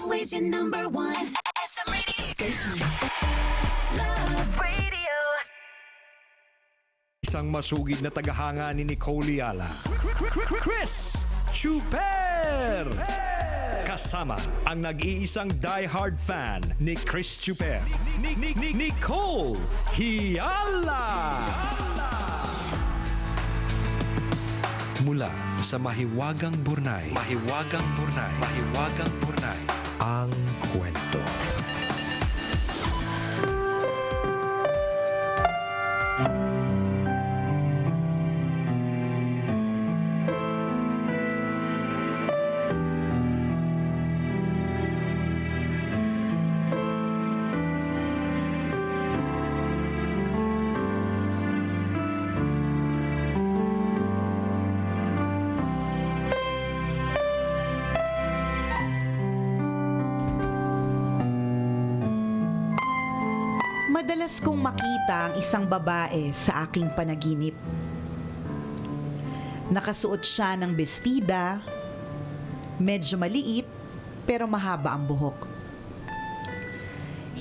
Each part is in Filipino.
always your number one. SM Radio Station. Love Radio. Isang masugid na tagahanga ni Nicole Yala, Chris Chuper. Kasama ang nag-iisang die-hard fan ni Chris Chuper, Nicole Yala. Mula sa Mahiwagang Burnay, ang kwento. Madalas kong makita ang isang babae sa aking panaginip. Nakasuot siya ng bestida, medyo maliit pero mahaba ang buhok.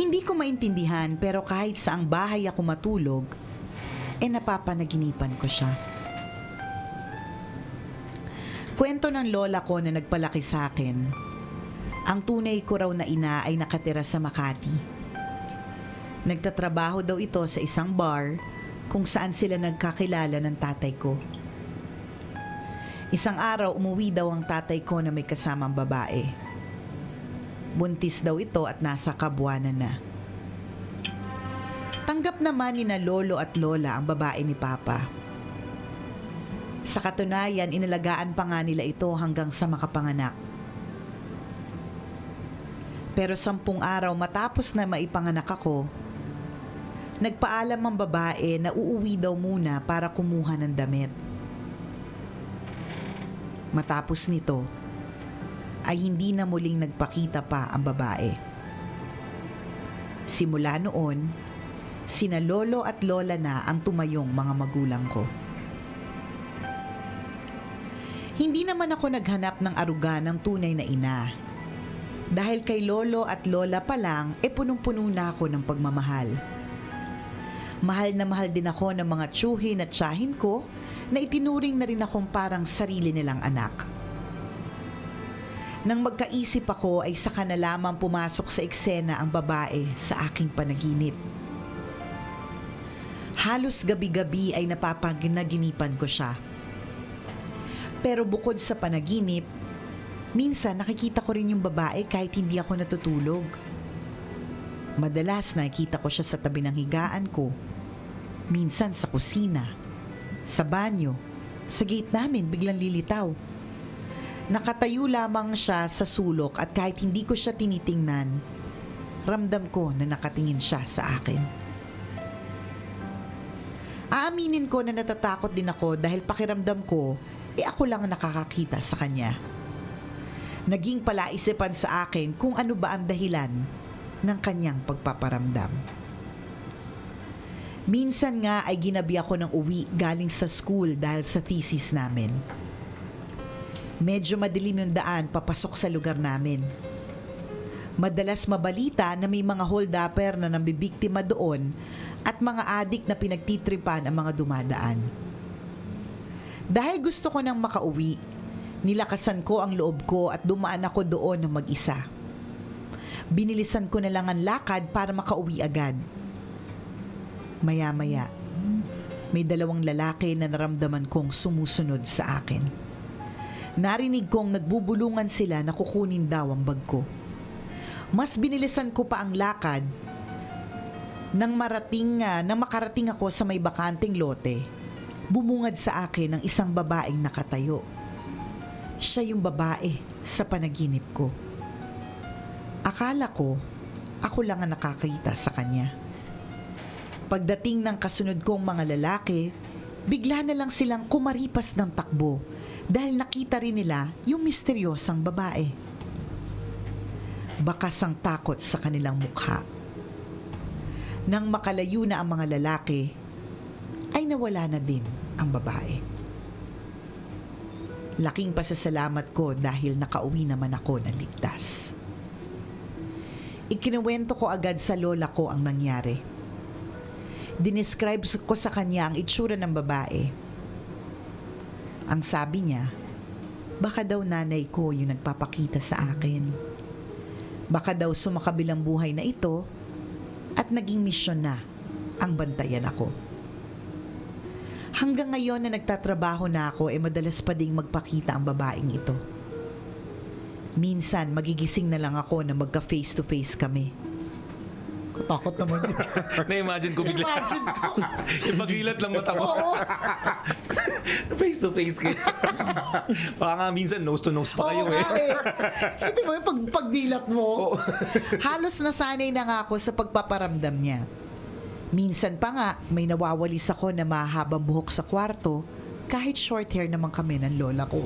Hindi ko maintindihan pero kahit saang bahay ako matulog, napapanaginipan ko siya. Kwento ng lola ko na nagpalaki sa akin, ang tunay ko raw na ina ay nakatira sa Makati. Nagtatrabaho daw ito sa isang bar kung saan sila nagkakilala ng tatay ko. Isang araw umuwi daw ang tatay ko na may kasamang babae. Buntis daw ito at nasa kabuwanan na. Tanggap naman ni na lolo at lola ang babae ni Papa. Sa katunayan, inalagaan pa nga nila ito hanggang sa makapanganak. Pero 10 araw matapos na maipanganak ako, nagpaalam ang babae na uuwi daw muna para kumuha ng damit. Matapos nito, ay hindi na muling nagpakita pa ang babae. Simula noon, sina lolo at lola na ang tumayong mga magulang ko. Hindi naman ako naghanap ng aruga ng tunay na ina. Dahil kay lolo at lola pa lang, punong-puno na ako ng pagmamahal. Mahal na mahal din ako ng mga tiyuhin at tiyahin ko na itinuring na rin akong parang sarili nilang anak. Nang magkaisip ako ay saka na lamang pumasok sa eksena ang babae sa aking panaginip. Halos gabi-gabi ay napapaginaginipan ko siya. Pero bukod sa panaginip, minsan nakikita ko rin yung babae kahit hindi ako natutulog. Madalas nakikita ko siya sa tabi ng higaan ko, minsan sa kusina, sa banyo, sa gate namin biglang lilitaw. Nakatayo lamang siya sa sulok at kahit hindi ko siya tinitingnan, ramdam ko na nakatingin siya sa akin. Aaminin ko na natatakot din ako dahil pakiramdam ko, ako lang ang nakakakita sa kanya. Naging palaisipan sa akin kung ano ba ang dahilan ng kanyang pagpaparamdam. Minsan nga ay ginabi ako ng uwi galing sa school dahil sa thesis namin. Medyo madilim yung daan papasok sa lugar namin. Madalas mabalita na may mga hold-upper na nambibiktima doon at mga adik na pinagtitripan ang mga dumadaan. Dahil gusto ko nang makauwi, nilakasan ko ang loob ko at dumaan ako doon ng mag-isa. Binilisan ko na lang ang lakad para makauwi agad. Maya-maya, may 2 lalaki na naramdaman kong sumusunod sa akin. Narinig kong nagbubulungan sila na kukunin daw ang bag ko. Mas binilisan ko pa ang lakad nang makarating ako sa may bakanteng lote. Bumungad sa akin ang isang babaeng nakatayo. Siya yung babae sa panaginip ko. Akala ko, ako lang ang nakakita sa kanya. Pagdating ng kasunod kong mga lalaki, bigla na lang silang kumaripas ng takbo dahil nakita rin nila yung misteryosang babae. Bakas ang takot sa kanilang mukha. Nang makalayo na ang mga lalaki, ay nawala na din ang babae. Laking pasasalamat ko dahil nakauwi naman ako ng ligtas. ikinuwento ko agad sa lola ko ang nangyari. Dinescribe ko sa kanya ang itsura ng babae. Ang sabi niya, baka daw nanay ko yung nagpapakita sa akin. Baka daw sumakabilang buhay na ito at naging misyon na ang bantayan ako. Hanggang ngayon na nagtatrabaho na ako, madalas pa ding magpakita ang babaeng ito. Minsan, magigising na lang ako na magka face-to-face kami. Katakot naman yun. Na-imagine ko bigla. Imagine ko. Ipagilat lang mata mo. Oo. Face to face kayo. Baka nga minsan nose to nose pa kayo Oo eh. nga eh. Sabi mo yung pagdilat mo. Oo. Halos nasanay na nga ako sa pagpaparamdam niya. Minsan pa nga, may nawawalis ako na mahabang buhok sa kwarto kahit short hair naman kami ng lola ko.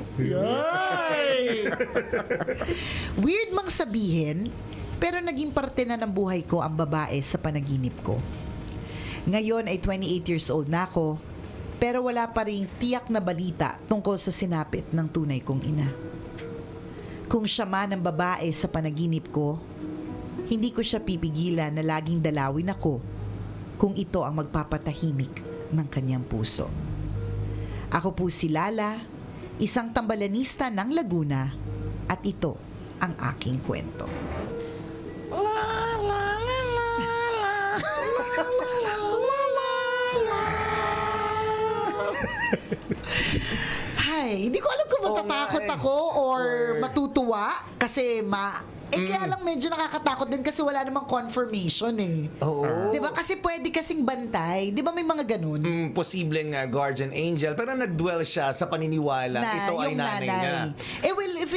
Weird mang sabihin, pero naging parte na ng buhay ko ang babae sa panaginip ko. Ngayon ay 28 years old na ako, pero wala pa ring tiyak na balita tungkol sa sinapit ng tunay kong ina. Kung siya man ang babae sa panaginip ko, hindi ko siya pipigilan na laging dalawin ako kung ito ang magpapatahimik ng kanyang puso. Ako po si Lala, isang tambalanista ng Laguna, at ito ang aking kwento. Hay, hindi ko alam kung Oo matatakot nga eh. ako or Or- matutuwa kasi kaya lang medyo nakakatakot din kasi wala namang confirmation eh. Oo. 'Di ba? Kasi pwede kasing bantay. 'Di ba may mga ganun? Posibleng guardian angel pero nag-dwell siya sa paniniwala Na ito ay yung nanay niya. Well, if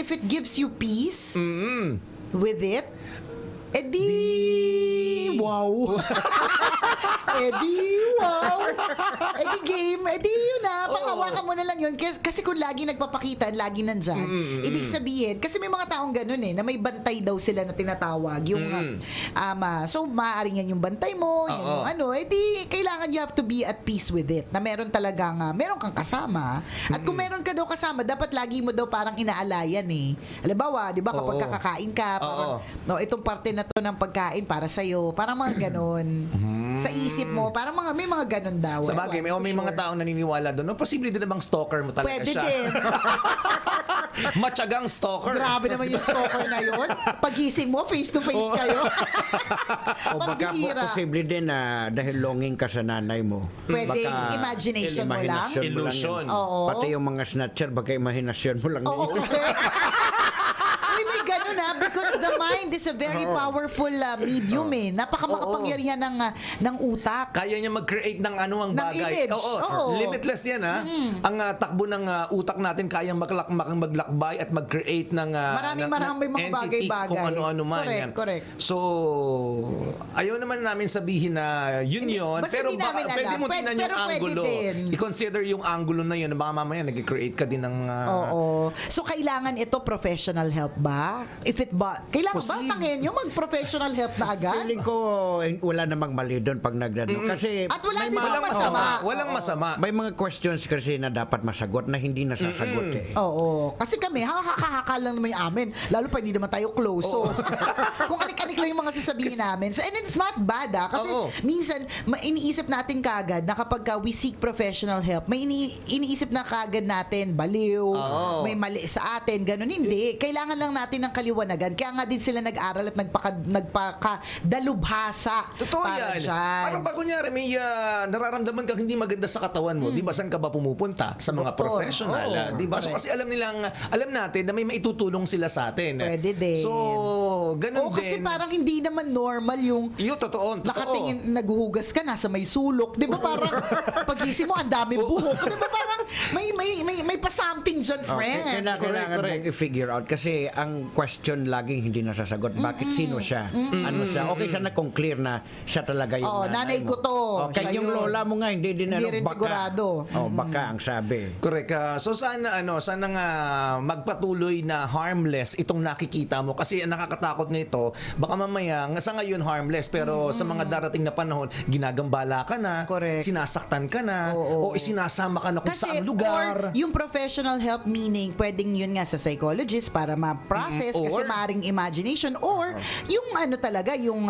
it gives you peace with it, wow. Wow. Game. Yun na. Panghawakan mo na lang yun. Kasi kung lagi nagpapakita, lagi nandyan. Ibig sabihin, kasi may mga taong ganun na may bantay daw sila na tinatawag. Yung, so, maaaring yan yung bantay mo, yan yung kailangan you have to be at peace with it. Na meron talagang, meron kang kasama. At kung meron ka daw kasama, dapat lagi mo daw parang inaalayan eh. Halimbawa, di ba, kapag kakakain ka, parang, itong parte na to ng pagkain para sa'yo. Parang mga ganun. Sa isip mo, parang may mga ganun daw. Sa bagay, may mga taong naniniwala doon. No, posible din namang stalker mo talaga Pwede siya. din. Matyagang stalker. Grabe naman yung stalker na yun. Pagising mo, face to face kayo. O baka Pambihira. posible din na dahil longing ka sa nanay mo. Pwedeng Baka imagination mo lang. imahinasyon mo lang Illusion. yun. Oo. Pati yung mga snatcher, baka imahinasyon mo lang Oo, yun. correct. Uy, may ganun because the mind is a very powerful medium eh. Napakamakapangyarihan ng utak. Kaya niya mag-create ng ang Ng bagay. image. Oo. Limitless yan ha. Ang takbo ng utak natin kayang maglakbay at mag-create ng Maraming mga entity, bagay-bagay. kung ano-ano man. Correct, yan. correct. So, ayaw naman namin sabihin na yun. Basta Pero hindi namin pwede alam. mo tingnan Pero yung pwede angulo. din. I-consider yung angulo na yun. Baka mamaya nag-create ka din ng... Oo. So, kailangan ito professional help ba? Kailangan Posible. ba tangin yung mag-professional help na agad? Feeling ko wala namang mali doon pag nagdano. Kasi At wala may din mga- namang masama. Walang masama. May mga questions kasi na dapat masagot na hindi nasasagot eh. Oo. Kasi kami, haka lang naman yung amin. Lalo pa hindi naman tayo close. So, kung kanik-kanik lang yung mga sasabihin namin. So, and it's not bad Kasi Oo. minsan, iniisip natin kagad na kapag we seek professional help, may iniisip na kagad natin, baliw, Oo. may mali sa atin, ganun. Hindi. Kailangan lang natin ng kaliwanagan. Kaya nga din sila nag-aral at nagpakadalubhasa Totoo para yan. dyan. Parang pa kunyari, may nararamdaman kang hindi maganda sa katawan mo. Di ba, saan ka ba pumupunta? Sa mga Doktor. professional. Oo. Di ba? So, Correct. kasi alam natin na may maitutulong sila sa atin. Pwede din. So, ganun Oo, kasi din. parang hindi naman normal yung Iyo, totoo. nakatingin, naghuhugas ka, nasa may sulok. Di ba parang pagising mo, ang dami buhok. Di ba parang may pa-something dyan, friend. Kailangan correct. mong i-figure out kasi ang question laging hindi nasasagot. Bakit sino siya? Ano siya? Okay siya na kung clear na siya talaga yung Oo, nanay mo. ko to. Okay, Siya yung yun. lola mo nga hindi din Hindi rin baka. sigurado. Baka ang sabi. Correct. So sana nga magpatuloy na harmless itong nakikita mo kasi ang nakakatakot nito baka mamaya sa ngayon harmless pero sa mga darating na panahon ginagambala ka na, Correct. sinasaktan ka na Oo. o isinasama ka na kung Kasi saan lugar. Or yung professional help, meaning pwedeng yun nga sa psychologist para ma-process kasi Or- maring imagination, or yung ano talaga, yung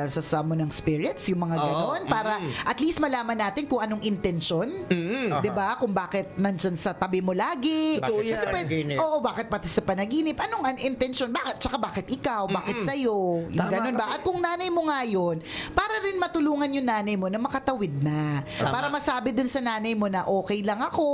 sasamo ng spirits, yung mga ganon, para at least malaman natin kung anong intensyon, 'di ba? Kung bakit nandyan sa tabi mo lagi. Bakit Kasi sa panaginip? oo, bakit pati sa panaginip? Anong intensyon? Bakit? Tsaka bakit ikaw? Bakit sa'yo? Yung Tama, ganon ba? kasi- At kung nanay mo nga yun, para rin matulungan yung nanay mo na makatawid na. Para masabi din sa nanay mo na okay lang ako,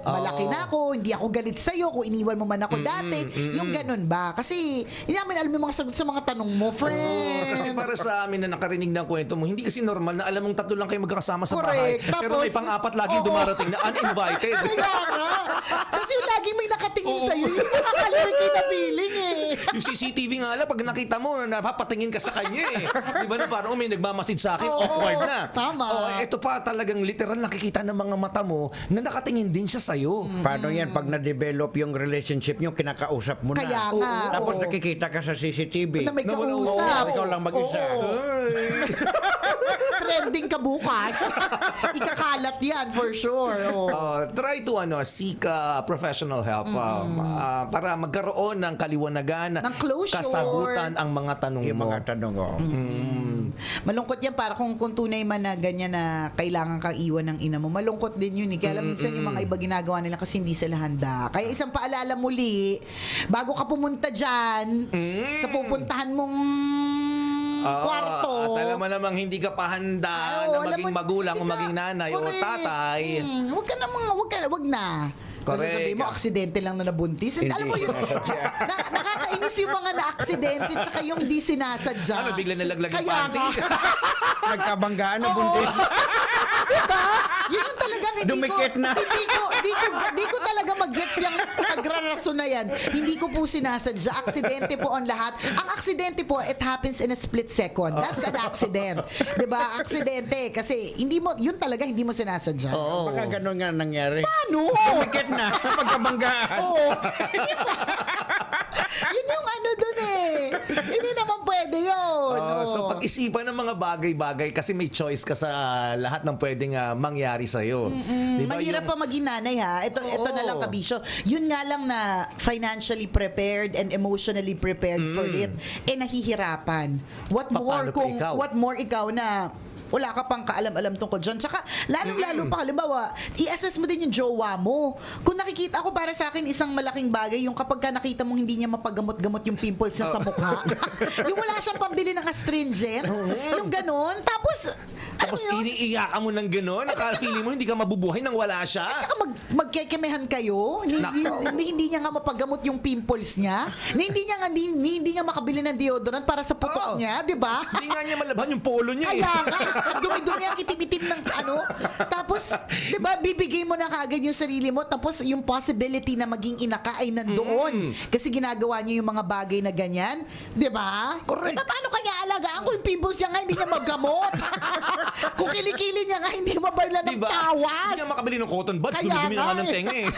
malaki na ako, hindi ako galit sa'yo kung iniwan mo man ako dati. Yung ganon ba? Kasi hindi namin alam yung mga sagot sa mga tanong mo, friend. Kasi para sa amin na nakarinig ng kwento mo, hindi kasi normal na alam mong tatlo lang kayo magkakasama sa bahay. Correct. Pero may Tapos- pang-apat laging Oo. dumarating na uninvited. Kaya nga. Kasi yung laging may nakatingin sa'yo, yung nakakalurky na feeling eh. Yung CCTV nga lang, pag nakita mo, napapatingin ka sa kanya eh. Di ba na parang may nagmamasid sa akin, Oo, awkward na. tama. Ito pa talagang literal nakikita ng mga mata mo na nakatingin din siya sa'yo. Paano yan pag na-develop yung relationship nyo, kinakausap mo na. Kaya nga, Tapos oo. nakikita ka sa CCTV. Na may Oo, kausap. ikaw lang mag-isa. Oo. Ay. Trending ka bukas. Ikakalat yan for sure. Oh. Try to seek professional help para magkaroon ng kaliwanagan, Ng closure. kasagutan ang mga tanong Yung mo. mga tanong, oh. Malungkot yan para kung tunay man na ganyan na kailangan kang iwan ng ina mo. Malungkot din yun eh. Kaya alam, minsan yung mga iba ginagawa nila kasi hindi sila handa. Kaya isang paalala muli, bago ka pumunta dyan, sa pupuntahan mong kwarto. At alam mo namang hindi ka pa handa Ay, na alam maging mo, magulang o hindi ka- maging nanay o correct. tatay. Wag na. Kasi Correct. sabihin mo, aksidente lang na nabuntis. Hindi Alam mo yun, sinasadya. nakakainis yung mga na-aksidente tsaka yung di sinasadya. Ano, bigla nalaglag yung Kaya panty? nga. Nagkabanggaan ng Oo. buntis. Diba? Yun yung talagang Dumikit na. Hindi ko talaga mag-gets yung pagrarason na yan. Hindi ko po sinasadya. Aksidente po ang lahat. Ang aksidente po, it happens in a split second. That's an accident. Diba? Aksidente. Kasi hindi mo, yun talaga hindi mo sinasadya. Baka ganun nga nangyari. Ano? Dumikit na. Pagkabanggaan. Oo. Yun yung ano dun eh. Hindi naman pwede yun. Oo. So pag-isipan ng mga bagay-bagay kasi may choice ka sa lahat ng pwedeng mangyari sa'yo. Diba? Mahirap pa maging nanay ha. Ito na lang Oo. kabisyo. Yun nga lang na financially prepared and emotionally prepared for it, nahihirapan. What more Paano pa ikaw? what more ikaw na wala ka pang kaalam-alam tungkol dyan. Tsaka, lalong-lalo pa, halimbawa, i-assess mo din yung jowa mo. Kung nakikita ako, para sa akin, isang malaking bagay, yung kapag ka nakita mong hindi niya mapagamot-gamot yung pimples niya sa mukha. Yung wala siyang pambili ng astringent. Yung ganon. Tapos Tapos alam mo yun? iniiyakan mo ng gano'n, nakafeeling mo hindi ka mabubuhay nang wala siya. At saka magkekemehan kayo. Hindi niya nga mapagamot yung pimples niya. Hindi niya makabili ng deodorant para sa putok Oo. niya, di ba? Hindi nga niya malabhan yung polo niya eh. Kaya nga, ang dumi-dumi ang itim-itim ng ano. Tapos, di ba, bibigay mo na kaagad yung sarili mo. Tapos, yung possibility na maging ina ka ay nandoon. Kasi ginagawa niya yung mga bagay na ganyan. Di ba? Correct. Diba, paano kanya alagaan kung yung pimples niya nga hindi niya magamot? Kung kilikili niya nga hindi mabarla ng Diba? tawas. Hindi niya makabili ng cotton buds, Kaya dumi-dumi na nga nga ng eh. tenga eh.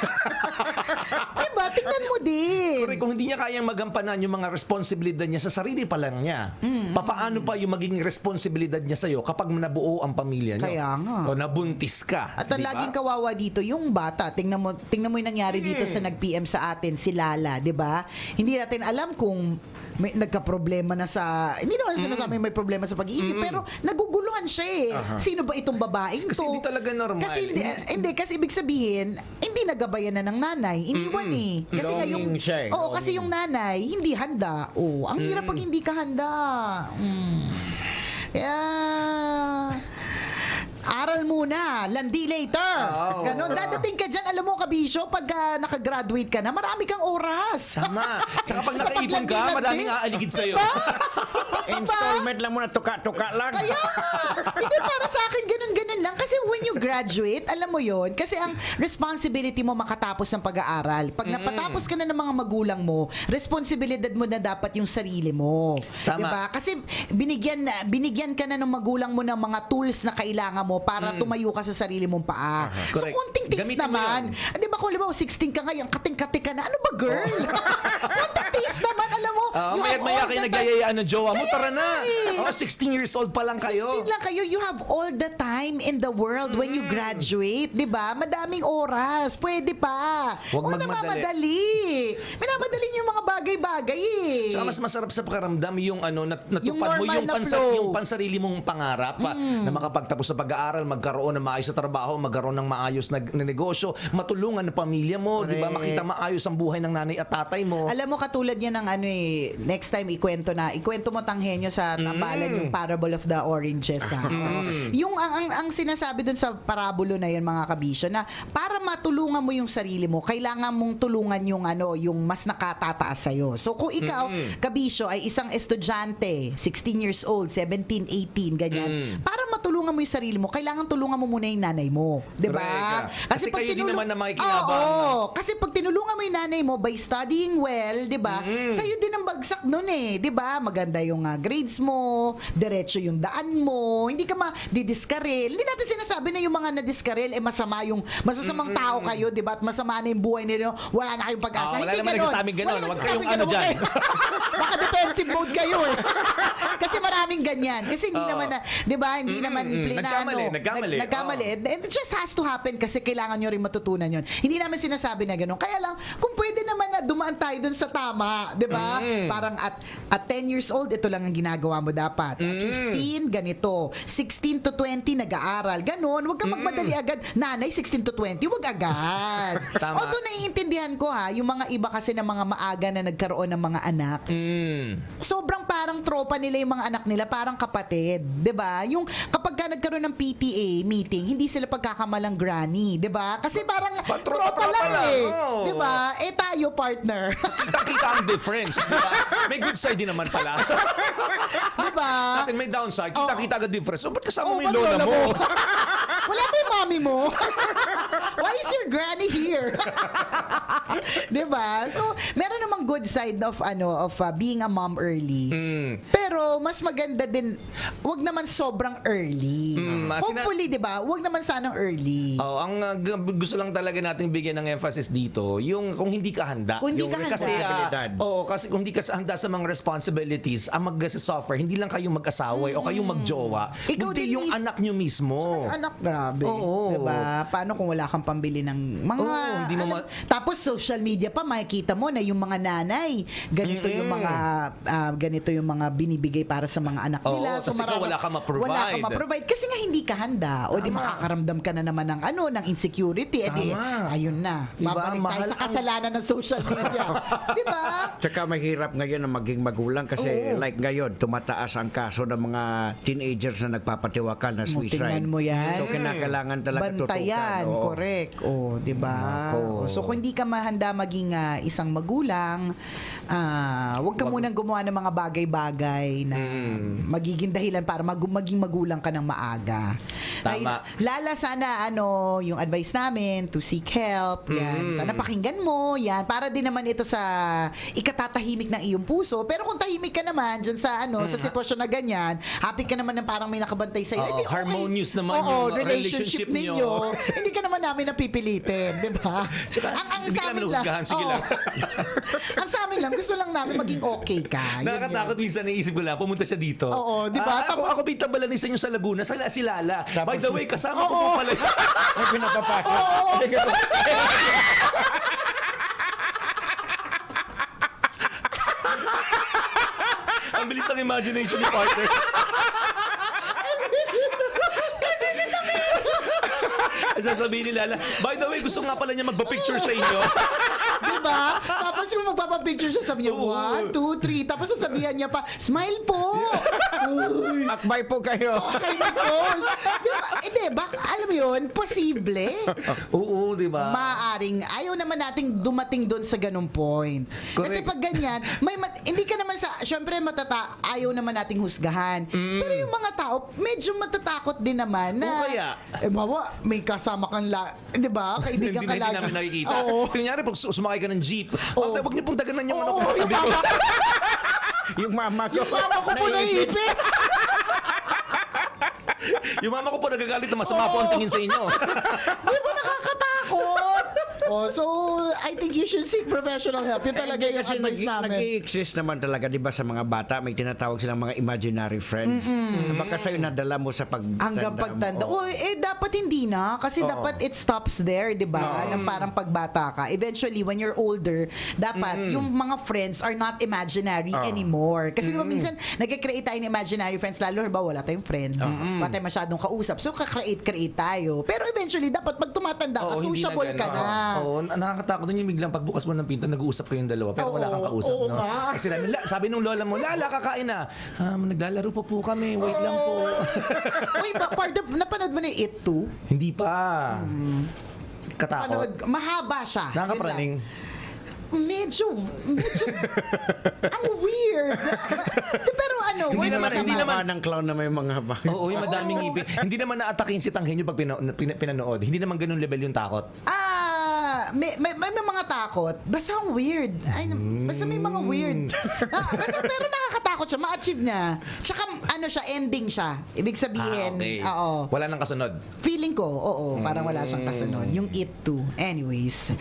Diba? Tingnan mo din. Pero kung hindi niya kayang magampanan yung mga responsibilidad niya sa sarili pa lang niya, papaano pa yung magiging responsibilidad niya sa'yo kapag nabuo ang pamilya niyo? Kaya nga. O nabuntis ka. At ang diba? laging kawawa dito, yung bata, tingnan mo yung nangyari dito sa nag-PM sa atin, si Lala, 'di ba? Hindi natin alam kung may nagka-problema na sa, hindi naman sinasabi may problema sa pag-iisip, pero naguguluhan siya eh. Sino ba itong babaeng Kasi to? hindi talaga normal. Kasi hindi, kasi ibig sabihin, hindi nagabayan na ng nanay, iniwan eh. Kasi nga yung, Longing siya eh, oo, kasi yung nanay, hindi handa. Oh, ang hirap pag hindi ka handa. Kaya, aral muna, landi later. Oo. Ganon. Dadating ka dyan, alam mo, kabisyo, pag nakagraduate ka na, marami kang oras. Tama. Tsaka pag Sa nakaipon ka, paglandi-landi. madaming aaligid sa'yo. Installment lang muna, tuka-tuka lang. Kaya nga, hindi para sa akin ganun-ganun lang. Kasi when you graduate, alam mo yon, kasi ang responsibility mo makatapos ng pag-aaral. Pag napatapos ka na ng mga magulang mo, responsibilidad mo na dapat yung sarili mo. Tama. Diba? Kasi binigyan ka na ng magulang mo ng mga tools na kailangan mo para tumayo ka sa sarili mong paa. So, Correct. kunting tiis Gamitin mo naman. yun. Di ba kung halimbawa 16 ka ngayon, kating-kati ka na, ano ba girl? Kunting tiis naman, alam mo. you have Maya't-maya all kayo the nagayayaan ng jowa mo. Kaya Tara na. nga eh. 16 years old pa lang kayo. 16 lang kayo, you have all the time in the world when you graduate, 'di ba? Madaming oras, pwede pa. Huwag na magmadali. mamadali. Minamadali niyo yung mga bagay-bagay eh. Tsaka mas masarap sa pakiramdam yung natupad Yung mo normal yung, na flow. yung pansarili mong pangarap na makapagtapos sa pag-aaral, magkaroon ng maayos na trabaho, magkaroon ng maayos na negosyo, matulungan ng pamilya mo, di ba? Correct. Makita maayos ang buhay ng nanay at tatay mo. Alam mo, katulad niya ng next time ikwento mo tanghenyo sa tambalan yung parable of the oranges. Yung ang sinasabi dun sa parabulo na yun, mga kabisyo, na para matulungan mo yung sarili mo, kailangan mong tulungan yung mas nakatataas sa'yo. So kung ikaw, kabisyo, ay isang estudyante, 16 years old, 17, 18, ganyan, para matulungan mo yung sarili mo, kailangan tulungan mo muna yung nanay mo. Diba? Correct. Kasi kayo din naman na makikinabang. Oo, kasi pag tinulungan mo yung nanay mo by studying well, 'di ba? Sa'yo din ang bagsak noon eh, 'di ba? Maganda yung grades mo, diretso yung daan mo, hindi ka ma-didiskarel. Hindi natin sinasabi na yung mga na-diskarel masasamang tao kayo, 'di ba? At masama na yung buhay ninyo, wala na kayong pag-asa. Wala Hindi naman ganon. nagsasabing ganon. Wala Huwag nagsasabing kayong ano ganon. dyan. Baka defensive mode kayo eh. Kasi maraming ganyan. Kasi hindi naman 'di ba? Hindi naman nagkamali. And it just has to happen kasi kailangan nyo rin matutunan yon. Hindi namin sinasabi na gano'n. Kaya lang, kung pwede naman na dumaan tayo dun sa tama, di ba? Parang at 10 years old, ito lang ang ginagawa mo dapat. At 15, ganito. 16 to 20, nag-aaral. Ganon. Huwag kang magmadali agad. Nanay, 16 to 20, huwag agad. Tama. Although naiintindihan ko yung mga iba kasi ng mga maaga na nagkaroon ng mga anak, sobrang parang tropa nila yung mga anak nila, parang kapatid, 'di ba? Yung kapag ka nagkaroon ng PTA meeting, hindi sila pagkakamalang granny, 'di ba? Kasi parang tropa lang eh, Oo. 'di ba? Tayo partner. Kita ang difference, di ba? May good side din naman pala. 'Di ba? Natin may downside, kita agad difference. So, ba't kasama mo ba't yung lola mo? Wala ba yung mommy mo? Why is your granny here? 'Di ba? So, meron namang good side of being a mom early. Pero mas maganda din, wag naman sobrang early. Hopefully, 'di ba? Wag naman sanang early. Ang gusto lang talaga nating bigyan ng emphasis dito, yung kung hindi ka handa. Kung hindi Yung ka handa. Kasi, Responsibilidad. kasi kung hindi ka handa sa mga responsibilities, ang mag-suffer, hindi lang kayong mag-asawa o kayong magjowa, Ikaw kundi din yung anak nyo mismo. Anak, grabe. Oo. Diba? Paano kung wala kang pambili ng mga... Oo, hindi mo tapos social media pa, makikita mo na yung mga nanay, ganito yung mga ganito yung mga binibigay para sa mga anak Oo, nila. kasi ikaw wala kang ma-provide. Wala kang ma-provide. Kasi nga hindi ka handa. O di makakaramdam ka na naman ng ng insecurity. Eh di, Tama. ayun na. Diba? Babalik tayo Mahal sa kasalanan ng social media. Diba? Tsaka mahirap ngayon na maging magulang kasi like ngayon, tumataas ang kaso ng mga teenagers na nagpapatiwakal na suicide. Tingnan mo yan. So kinakailangan talaga Bantayan, tutukan. Oo. correct. Di ba? Nako. So kung hindi ka mahanda maging isang magulang, wag ka munang gumawa ng mga bagay-bagay na magiging dahilan para maging magulang ka ng maaga. Tama. Lala, sana yung advice namin to seek help. Yan. Sana pakinggan mo. Yan. Para din naman ito sa ikatatahimik ng iyong puso. Pero kung tahimik ka naman dyan sa sa sitwasyon na ganyan, happy ka naman na parang may nakabantay sa'yo. Oo, Eh, di, okay. harmonious naman Oo, yung relationship relationship ninyo. Hindi ka naman namin napipilitin, di ba? Ang hindi sa ka amin namin husgahan, sige Oo. lang. Ang sa amin lang, gusto lang namin maging okay ka. Yun Nakakatakot yun. minsan naisip ko lang, pumunta siya dito. Oo, di ba? Ako pintambalan sa inyo sa Laguna, si Lala. Tapos- By the way, kasama ko po pala. Ay, pinapapasok. Ang bilis ng imagination ni partner. Sasabihin ni Lala, by the way, gusto nga pala niya magpa-picture sa inyo. Diba? Tapos yung magpapapicture siya, sabi niya, Oo. 1, 2, 3. Tapos sasabihan niya pa, smile po. Uy. Akbay po kayo. Kay Nicole. Diba? Diba? Alam mo yun, posible. Oo, di ba? Maaring, ayaw naman nating dumating doon sa ganung point. Kasi Correct. pag ganyan, hindi ka naman syempre ayaw naman nating husgahan. Pero yung mga tao, medyo matatakot din naman na, O kaya? bawa, may kasama kang, di ba? Kaibigan Hindi ka na lagi. namin nakikita. Oo. Kunyari, pag sumakay ka ng jeep, huwag niyo pong daganan yung Oo, yung tabi ko. mama, Yung mama ko. mama ko po naipit. Yung mama ko po nagagalit na masama po ang tingin sa inyo. Di ba nakakatakot? Oh, so, I think you should seek professional help. Yun talaga yung Kasi advice namin. nag-i-exist naman talaga, di ba, sa mga bata, may tinatawag silang mga imaginary friends. Baka sa'yo nadala mo sa pagtanda. Hanggang pagtanda. mo. Oh, dapat hindi na. Kasi dapat it stops there, di ba? Nang parang pagbata ka. Eventually, when you're older, dapat yung mga friends are not imaginary anymore. Kasi di ba minsan, nag-create tayo ng imaginary friends, lalo ba wala tayong friends. Wala tayong masyadong kausap. So, ka-create tayo. Pero eventually, dapat pag tumatanda ka, Oo, hindi na sociable ka ganun. na. Oo, nakakatakot din yung biglang pagbukas mo ng pinto, nag-uusap kayong dalawa, pero wala kang kausap. oo No? nga. Kasi namin, sabi nung lola mo, Lala, kakain na. Naglalaro pa po kami, wait lang po. Uy, napanood mo na yung It Too? Hindi pa. Katakot. Mahaba siya. Nakakapraning. Medyo ang weird. Pero ano, Hindi worth naman- it hindi naman. Mukha ng clown na may mga Oo, yung madaming ngipin. Hindi naman naatakin si Tanghenyo pag pinanood. Hindi naman ganun level yung takot. May mga takot. Basta ang weird. Basta may mga weird. Basta pero nakakatakot siya. Ma-achieve niya. Tsaka ano siya, ending siya. Ibig sabihin, Okay. oo. Wala nang kasunod. Feeling ko, oo, parang wala siyang kasunod. Yung It Too. Anyways,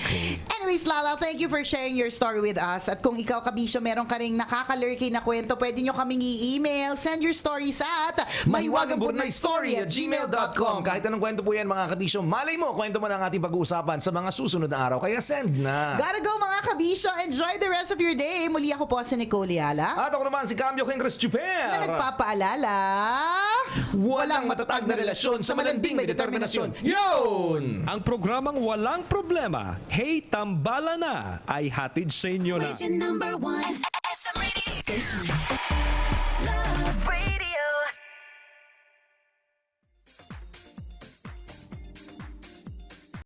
Lala, thank you for sharing your story with us. At kung ikaw, Kabisyo, meron ka ring nakakalurky na kwento, pwede nyo kaming i-email. Send your stories at mahiwagangburnaystory@gmail.com. Kahit anong kwento po yan, mga kabisyo, malay mo, kwento mo na ang ating pag-uusapan sa mga susunod na araw. Kaya send na. Gotta go, mga Kabisyo. Enjoy the rest of your day. Muli ako po si Nicole Liala. At ako naman si Cambio Kengres Chuper. Na nagpapaalala, Walang matatag na relasyon sa malanding may determinasyon. Yun! Ang programang Walang Problema, Hey Tambala Na, ay hatid sa inyo na Where's your number one SM radio station? Love Radio.